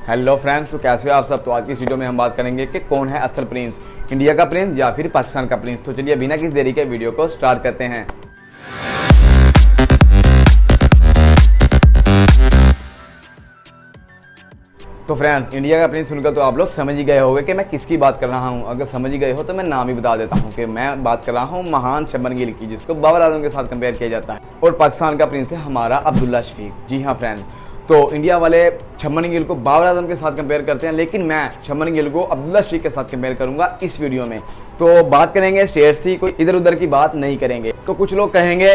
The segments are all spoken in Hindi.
हेलो फ्रेंड्स, तो कैसे हो आप सब। तो आज की इस वीडियो में हम बात करेंगे कि कौन है असल प्रिंस, इंडिया का प्रिंस या फिर पाकिस्तान का प्रिंस। तो चलिए बिना किसी देरी के वीडियो को स्टार्ट करते हैं। तो फ्रेंड्स, इंडिया का प्रिंस सुनकर तो आप लोग समझ ही गए होंगे कि मैं किसकी बात कर रहा हूं। अगर समझ ही गए हो तो मैं नाम ही बता देता हूं कि मैं बात कर रहा हूं महान शुभमन गिल की, जिसको बाबर आजम के साथ कंपेयर किया जाता है। और पाकिस्तान का प्रिंस है हमारा अब्दुल्ला शफीक। जी हाँ फ्रेंड्स, तो इंडिया वाले शुभमन गिल को बाबर आजम के साथ कंपेयर करते हैं, लेकिन मैं शुभमन गिल को अब्दुल्ला शफीक के साथ कंपेयर करूंगा इस वीडियो में। तो बात करेंगे स्टेट से, कोई इधर उधर की बात नहीं करेंगे। तो कुछ लोग कहेंगे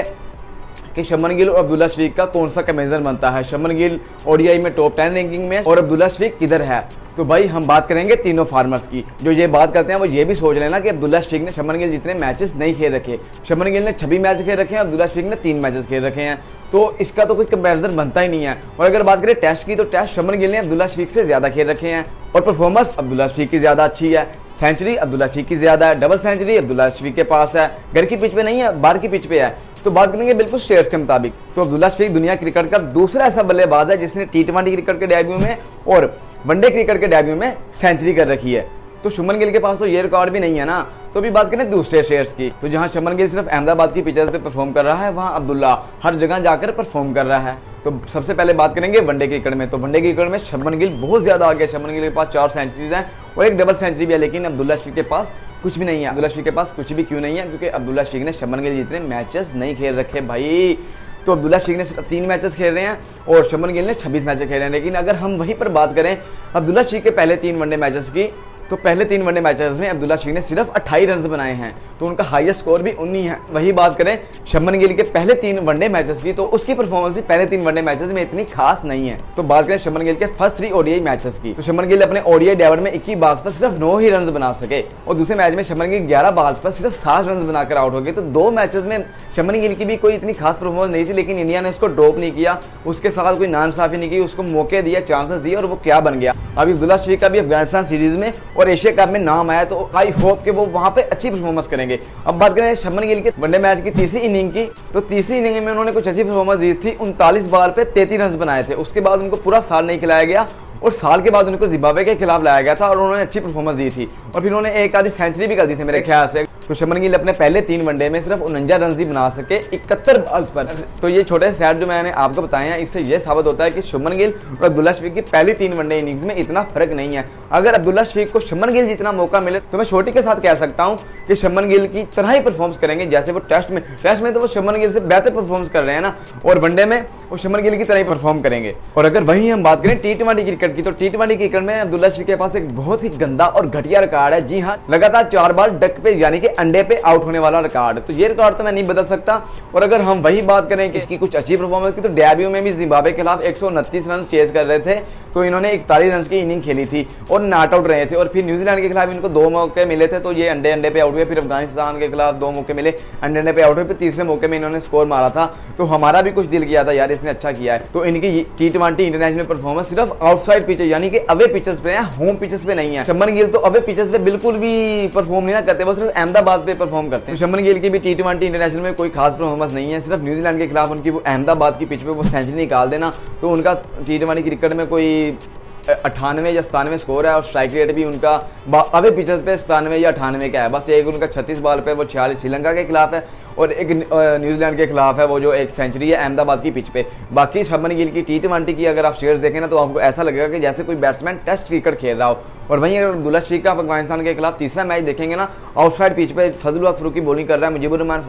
कि शुभमन गिल और अब्दुल्ला शफीक का कौन सा कंपैरिजन बनता है, शुभमन गिल ओडीआई में टॉप 10 रैंकिंग में और अब्दुल्ला शफीक किधर है। तो भाई हम बात करेंगे तीनों फार्मर्स की। जो ये बात करते हैं वो ये भी सोच लेना कि अब्दुल्ला शफीक ने शुभमन गिल जितने मैचेस नहीं खेल रखे। शुभमन गिल ने 26 मैच खेल रखे हैं, अब्दुल्ला शफीक ने 3 मैचेस खेल रखे हैं। तो इसका तो कोई कंपैरिजन बनता ही नहीं है। और अगर बात करें टेस्ट की, तो टेस्ट शुभमन गिल ने अब्दुल्ला शफीक से ज्यादा खेल रखे हैं और परफॉर्मेंस अब्दुल्ला शफीक की ज्यादा अच्छी है। सेंचुरी अब्दुल्ला शफीक की ज्यादा है, डबल सेंचुरी अब्दुल्ला शफीक के पास है। घर की पिच पे नहीं है, बाहर की पिच पे है। तो बात करेंगे बिल्कुल स्टेट्स के मुताबिक, तो अब्दुल्ला शफीक दुनिया क्रिकेट का दूसरा ऐसा बल्लेबाज है जिसने टी20 क्रिकेट के डेब्यू में और वनडे क्रिकेट के डेब्यू में सेंचुरी कर रखी है। तो शुभमन गिल के पास तो ये रिकॉर्ड भी नहीं है ना। तो अभी बात करें दूसरे शेयर्स की, तो जहां शुभमन गिल सिर्फ अहमदाबाद की पिचेस पे परफॉर्म कर रहा है, वहां अब्दुल्ला हर जगह जाकर परफॉर्म कर रहा है। तो सबसे पहले बात करेंगे वनडे क्रिकेट में। तो वनडे क्रिकेट में शुभमन गिल बहुत ज्यादा आगे है। शुभमन गिल के पास 4 सेंचुरीज हैं और एक डबल सेंचुरी भी है, लेकिन अब्दुल्ला शफीक के पास कुछ भी नहीं है। अब्दुल्ला शफीक के पास कुछ भी क्यों नहीं है? क्योंकि अब्दुल्ला शफीक ने शुभमन गिल जितने मैचेस नहीं खेल रखे भाई। तो अब्दुल्ला शफीक ने सिर्फ 3 मैचेस खेल रहे हैं और शुभमन गिल ने 26 मैचेस खेले हैं। लेकिन अगर हम वहीं पर बात करें अब्दुल्ला शफीक के पहले 3 वनडे मैचेस की, तो पहले 3 वनडे मैचेस में अब्दुल्ला शफीक ने सिर्फ 28 रन बनाए हैं, तो उनका हाईएस्ट स्कोर भी 19 है। वही बात करें शुभमन गिल के पहले 3 वनडे मैचेस की, तो उसकी परफॉर्मेंस भी पहले 3 वनडे मैचेस में इतनी खास नहीं है। तो बात करें शुभमन गिल के फर्स्ट 3 ओडीआई मैचेस की, तो शुभमन गिल अपने ओडीआई डेब्यू में 21 बॉल्स पर सिर्फ 9 ही रन बना सके और दूसरे मैच में शुभमन गिल 11 बॉल्स पर सिर्फ 7 रन बनाकर आउट हो गए। तो 2 मैचेस में शुभमन गिल की भी कोई इतनी खास परफॉर्मेंस नहीं थी, लेकिन इंडिया ने उसको ड्रॉप नहीं किया, उसके साथ कोई नाइंसाफी नहीं की, उसको मौके दिए, चांसेस दिए और वो क्या बन गया। अभी अब्दुल्ला शफीक का भी अफगानिस्तान सीरीज में और एशिया कप में नाम आया, तो आई होप कि वो वहां पे अच्छी परफॉर्मेंस करेंगे। अब बात करें शुभमन गिल के वनडे मैच की तीसरी इनिंग की, तो तीसरी इनिंग में उन्होंने कुछ अच्छी परफॉर्मेंस दी थी। 39 बॉल पे 33 रन बनाए थे। उसके बाद उनको पूरा साल नहीं खिलाया गया और साल के बाद उनको जिम्बाब्वे के खिलाफ लाया गया था और उन्होंने अच्छी परफॉर्मेंस दी थी और फिर उन्होंने एक आधी सेंचुरी भी कर दी थी मेरे ख्याल से। तो शुभमन गिल अपने पहले 3 वनडे में सिर्फ 49 रन ही बना सके 71 बॉल्स पर। तो ये छोटे स्टैट जो मैंने आपको बताए हैं, इससे ये साबित होता है कि शुभमन गिल और अब्दुल्ला शफीक की पहली 3 वनडे इनिंग्स में इतना फर्क नहीं है। अगर अब्दुल्ला शफीक को शुभमन गिल जितना मौका मिले, तो मैं छोटी के साथ कह सकता हूं कि शुभमन गिल की तरह ही परफॉर्मेंस करेंगे जैसे वो टेस्ट में तो वो शुभमन गिल से बेहतर परफॉर्मेंस कर रहे हैं ना, और वनडे में वो शुभमन गिल की तरह ही परफॉर्म करेंगे। और अगर वहीं हम बात करें टी20 क्रिकेट की, तो टी20 क्रिकेट में अब्दुल्ला शफीक के पास एक बहुत ही गंदा और घटिया रिकॉर्ड है। जी हाँ, लगातार 4 बार डक पे यानी कि अंडे पे आउट होने वाला रिकॉर्ड। तो ये रिकॉर्ड तो मैं नहीं बदल सकता। और अगर हम वही बात करें कि इसकी कुछ अच्छी परफॉर्मेंस की, तो डेब्यू में भी जिम्बाब्वे के खिलाफ 129 रन चेज कर रहे थे, तो इन्होंने 41 रन की इनिंग खेली थी और नॉट आउट रहे थे। और फिर न्यूजीलैंड के खिलाफ इनको 2 मौके मिले थे, तो ये अंडे पे आउट हुए। फिर अफगानिस्तान के खिलाफ 2 मौके मिले, अंडे पे आउट हुए। फिर तीसरे मौके में इन्होंने स्कोर मारा था, तो हमारा भी कुछ दिल किया था यार इसने अच्छा किया है। तो इनकी टी20 इंटरनेशनल परफॉर्मेंस सिर्फ आउटसाइड पिचेस यानी कि अवे पिचेस पे है, होम पिचेस पे नहीं है। शुभमन गिल तो अवे पिचेस पे बिल्कुल भी परफॉर्म नहीं करते, वो सिर्फ अहमदाबाद पे परफॉर्म करते हैं। शुभमन गिल की भी टी20 इंटरनेशनल में कोई खास परफॉर्मेंस नहीं है। सिर्फ न्यूजीलैंड के खिलाफ उनकी वो अहमदाबाद की पिच पे वो सेंचुरी निकाल देना, तो उनका टी20 क्रिकेट में कोई 98 या 97 स्कोर है और स्ट्राइक रेट भी उनका अवे पिचेस पे 97 या 98 का है। बस एक उनका 36 बॉल पे वो 46 श्रीलंका के खिलाफ है और एक न्यूजीलैंड के खिलाफ है, वो जो एक सेंचुरी है अहमदाबाद की पिच पे। बाकी शुभमन गिल की टी20 की अगर आप शेयर्स देखें ना, तो आपको ऐसा लगेगा कि जैसे कोई बैट्समैन टेस्ट क्रिकेट खेल रहा हो। और वहीं अगर अब्दुल्ला शफीक का अफगानिस्तान के खिलाफ तीसरा मैच देखेंगे ना, आउटसाइड पिच पे फजलुल हक फरूकी बॉलिंग कर रहा है, मुजीबुर रहमान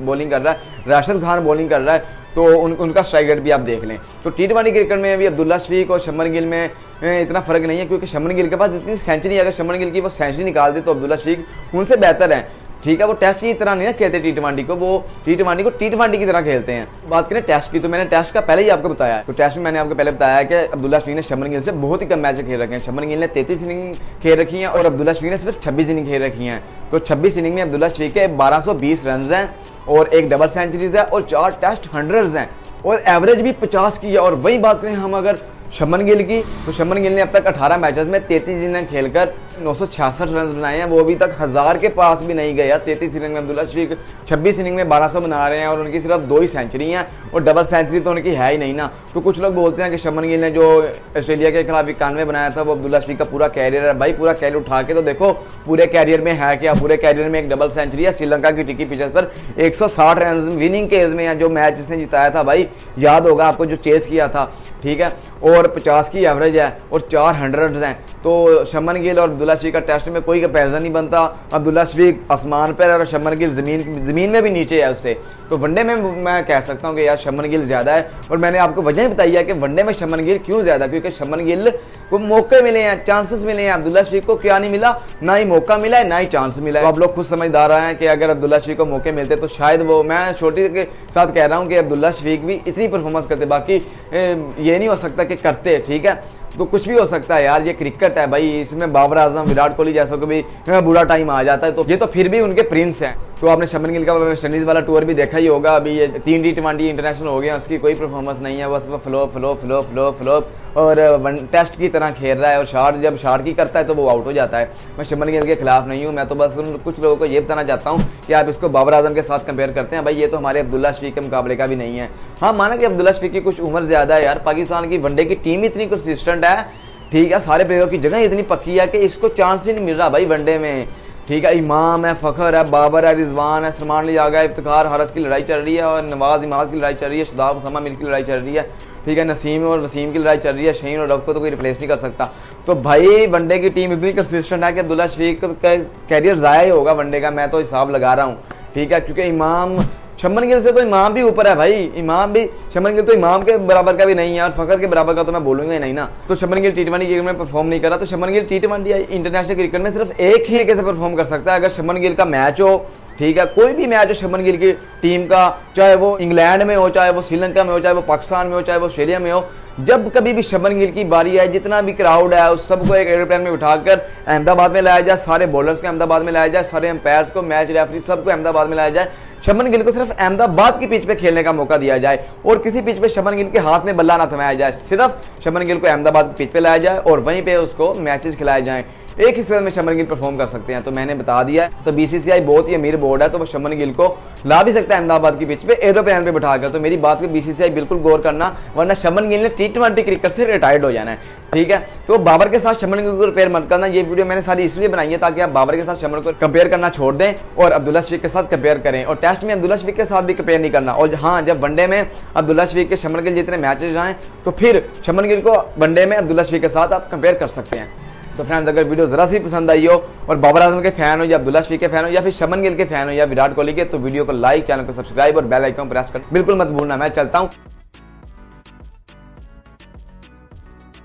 बॉलिंग कर रहा है, राशिद खान बॉलिंग कर रहा है, तो उनका स्ट्राइक रेट भी आप देख लें। तो टी20 क्रिकेट में भी अब्दुल्ला शफीक और शुभमन गिल में इतना फर्क नहीं है, क्योंकि शुभमन गिल के पास इतनी सेंचुरी, अगर शुभमन गिल की वो सेंचुरी निकाल दे तो अब्दुल्ला शफीक उनसे बेहतर है। ठीक है, वो टेस्ट की तरह नहीं ना खेलते टी20 को, वो टी20 को टी20 की तरह खेलते हैं। बात करें टेस्ट की, तो मैंने टेस्ट का पहले ही आपको बताया है। तो टेस्ट में मैंने आपको पहले बताया है कि अब्दुल्ला शफीक ने शुभमन गिल से बहुत ही कम मैच खेल रखे हैं। शुभमन गिल ने 33 इनिंग खेल रखी हैं और अब्दुल्ला शफीक ने सिर्फ 26 इनिंग खेल रखी हैं। तो 26 इनिंग में अब्दुल्ला शफीक के 1220 रन हैं और एक डबल सेंचुरीज है और 4 टेस्ट 100 हैं और एवरेज भी 50 की है। और वही बात करें हम अगर शुभमन गिल की, तो शुभमन गिल ने अब तक 18 मैचेस में 33 इनिंग खेलकर 966 रन बनाए हैं, वो अभी तक 1000 के पास भी नहीं गया। 33 इनिंग में अब्दुल्ला शफीक 26 इनिंग में 1200 बना रहे हैं और उनकी सिर्फ 2 ही सेंचुरी हैं और डबल सेंचुरी तो उनकी है ही नहीं ना। तो कुछ लोग बोलते हैं कि शुभमन गिल ने जो ऑस्ट्रेलिया के खिलाफ 91 बनाया था वो अब्दुल्ला शफीक का पूरा कैरियर है। भाई पूरा कैरियर उठा के तो देखो पूरे कैरियर में है क्या, पूरे कैरियर में एक डबल सेंचुरी है। श्रीलंका की टिकी पिचेस पर 160 रन विनिंग केस में है, जो मैच जिसने जिताया था भाई याद होगा आपको, जो चेस किया था, ठीक है, और 50 की एवरेज है और 400 हैं। तो शुभमन गिल और अब्दुल्ला शफीक का टेस्ट में कोई कंपैरिजन नहीं बनता। अब्दुल्ला शफीक आसमान पर और शुभमन गिल ज़मीन में भी नीचे है उससे। तो वनडे में मैं कह सकता हूँ कि यार शुभमन गिल ज़्यादा है और मैंने आपको वजह बताई है कि वनडे में शुभमन गिल क्यों ज़्यादा, क्योंकि शुभमन गिल को मौके मिले हैं, चांसेस मिले हैं। अब्दुल्ला शफीक को क्या नहीं मिला, ना ही मौका मिला है ना ही चांस मिला है। तो आप लोग खुद समझदार हैं कि अगर अब्दुल्ला शफीक को मौके मिलते तो शायद वो, मैं छोटी के साथ कह रहा हूँ कि अब्दुल्ला शफीक भी इतनी परफॉर्मेंस करते, बाकी ये नहीं हो सकता कि करते, ठीक है। तो कुछ भी हो सकता है यार, ये क्रिकेट है भाई, इसमें बाबर आजम विराट कोहली जैसा को भी बुरा टाइम आ जाता है, तो ये तो फिर भी उनके प्रिंस हैं। तो आपने शुभमन गिल का वेस्ट इंडीज वाला टूर भी देखा ही होगा, अभी ये 3 T20 इंटरनेशनल हो गया, उसकी कोई परफॉर्मेंस नहीं है, बस वो फ्लो और टेस्ट की तरह खेल रहा है और जब शार्ट की करता है तो वो आउट हो जाता है। मैं शुभमन गिल के खिलाफ नहीं हूँ, मैं तो बस कुछ लोगों को ये बताना चाहता हूँ कि आप इसको बाबर आजम के साथ कंपेयर करते हैं, भाई ये तो हमारे अब्दुल्ला शफीक के मुकाबले का भी नहीं है। हाँ माना कि अब्दुल्ला शफीक की कुछ उम्र ज़्यादा है यार, पाकिस्तान की वनडे की टीम इतनी कंसिस्टेंट है, ठीक है, सारे प्लेयरों की जगह इतनी पक्की है कि इसको चांस ही नहीं मिल रहा भाई वनडे में, ठीक है। इमाम है, फ़खर है, बाबर है, रिजवान है, सलमान अली आगा, इफ्तिखार, हरस की लड़ाई चल रही है और नवाज इमाद की लड़ाई चल रही है, शदाब उसामा मीर की लड़ाई चल रही है, ठीक है, नसीम और वसीम की लड़ाई चल रही है, शहीन और रफ को तो कोई रिप्लेस नहीं कर सकता। तो भाई वनडे की टीम इतनी कंसिस्टेंट है कि अब्दुल्ला शफीक का कैरियर ज़ाया ही होगा वनडे का, मैं तो हिसाब लगा रहा हूँ, ठीक है, क्योंकि इमाम शुभमन गिल से तो इमाम भी ऊपर है भाई, इमाम भी, शुभमन गिल तो इमाम के बराबर का भी नहीं है और फ़खर के बराबर का तो मैं बोलूंगा ही नहीं ना। तो शुभमन गिल T20 क्रिकेट में परफॉर्म नहीं करा, तो Shubman Gill T20 international cricket में सिर्फ एक ही तरीके से परफॉर्म कर सकता है। अगर शुभमन गिल का मैच हो, ठीक है, कोई भी मैच हो शुभमन गिल की टीम का, चाहे वो इंग्लैंड में हो, चाहे वो श्रीलंका में हो, चाहे वो पाकिस्तान में हो, चाहे वो ऑस्ट्रेलिया में हो, जब कभी भी शुभमन गिल की बारी आए, जितना भी क्राउड है उस सबको एक एरोप्लेन में उठाकर अहमदाबाद में लाया जाए, सारे बॉलर्स को अहमदाबाद में लाया जाए, सारे अंपायर्स को, मैच रेफरी सबको अहमदाबाद में लाया जाए, शुभमन गिल को सिर्फ अहमदाबाद की पिच पे खेलने का मौका दिया जाए और किसी पिच पे शुभमन गिल के हाथ में बल्ला ना थमाया जाए, सिर्फ शुभमन गिल को अहमदाबाद की पिच पे लाया जाए और वहीं पे उसको मैचेस खिलाए जाएं। एक हिस्से में शुभमन गिल परफॉर्म कर सकते हैं, तो मैंने बता दिया। तो BCCI बहुत ही अमीर बोर्ड है, तो वो शुभमन गिल को ला भी सकता है अहमदाबाद की पिच पे एरोप्लेन पे बिठाकर। तो मेरी बात पे BCCI बिल्कुल गौर करना, वरना शुभमन गिल ने T20 क्रिकेट से रिटायर्ड हो जाना है, ठीक है। तो बाबर के साथ शुभमन गिल को कंपेयर मत करना। ये वीडियो मैंने सारी इसलिए बनाई है ताकि आप बाबर के साथ शुभमन को कंपेयर करना छोड़ दें और अब्दुल्ला शफीक के साथ कंपेयर करें, और टेस्ट में अब्दुल्ला शफीक के साथ भी कंपेयर नहीं करना। और हाँ, जब वनडे में अब्दुल्ला शफीक के शुभमन गिल जितने मैचेस आए तो फिर शुभमन गिल को वनडे में अब्दुल्ला शफीक के साथ आप कंपेयर कर सकते हैं। तो फ्रेंड्स, अगर वीडियो जरा सी पसंद आई हो और बाबर आजम के फैन हो या अब्दुल्ला शफीक के फैन हो या फिर शुभमन गिल के फैन हो या विराट कोहली के, तो वीडियो को लाइक, चैनल को सब्सक्राइब और बेल आइकन प्रेस कर बिल्कुल मत भूलना। मैं चलता हूँ।